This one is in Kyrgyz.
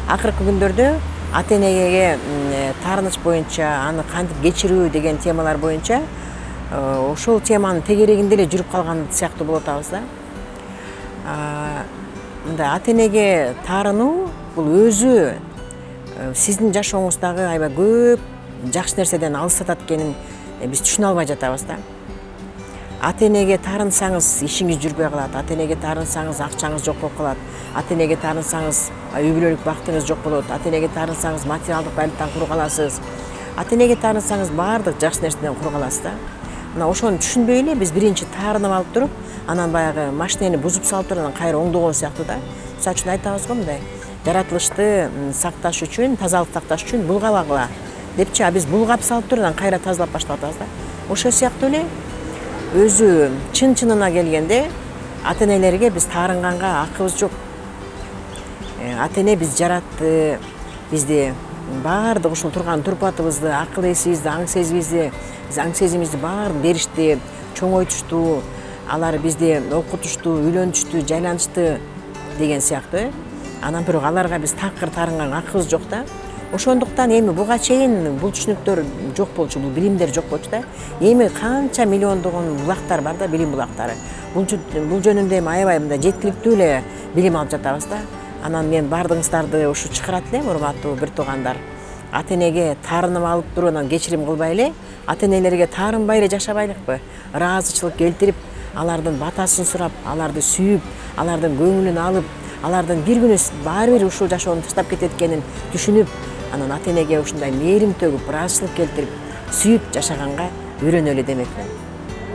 акыркы күндөрдө ата энеге таарыныч боюнча, аны кантип кечирүү деген темалар боюнча ошол теманын тегерегинде эле жүрүп калган сыяктуу болуп атабыз да. Мындай ата энеге таарынуу бул өзү сиздин жашооңуздагы аябай көп жакшы нерседен алыстатат экенин биз түшүнө албай жатабыз да. Ата энеге таарынсаңыз ишиңиз жүрбөй калат, ата энеге таарынсаңыз акчаңыз жок болуп калат, ата энеге таарынсаңыз үй бүлөлүк бактыңыз жок болот, ата энеге таарынсаңыз материалдык байлыктан кур каласыз, ата энеге таарынсаңыз баардык жакшы нерседен кур каласыз да. Мына ошону түшүнбөй эле биз биринчи таарынып алып туруп, анан баягы машинени бузуп салып туруп, анан кайра оңдогон сыяктуу да. Мисалы үчүн айтабыз го мындай, жаратылышты сакташ үчүн, тазалык сакташ үчүн булгабагыла депчи, а биз булгап салып туруп, анан кайра тазалап баштап атабыз да. Ошол сыяктуу эле өзү чын-чынына келгенде ата энелерге биз таарынганга акыбыз жок. Ата эне биз жаратты, бизди баардык ушул турган турпатыбызды, акыл эсибизди, аң сезимибизди баарын беришти, чоңойтушту, алар бизди окутушту, үйлөнтүштү, жайлантышты деген сыяктуу. Анан бирок аларга биз такыр таарынганга акыбыз жок да. Ошондуктан эми буга чейин бул түшүнүктөр жок болчу, бул билимдер жок болчу да. Эми канча миллиондогон булактар бар да, билим булактары. Бул жөнүндө эми аябай мындай жеткиликтүү эле билим алып жатабыз да. Анан мен баардыгыңыздарды ушу чакырат элем, урматтуу бир туугандар. Ата энеге таарынып алып туруп, анан кечирим кылбай эле, ата энелерге таарынбай эле жашабайлыкпы? Ыраазычылык келтирип, алардын батасын сурап, аларды сүйүп, алардын көңүлүн алып, алардын бир күнү баары бир ушул жашоону таштап кетет экенин түшүнүп, анан ата энеге ушундай мээрим төгүп, ыраазычылык келтирип, сүйүп жашаганга үйрөнөлү демекмин.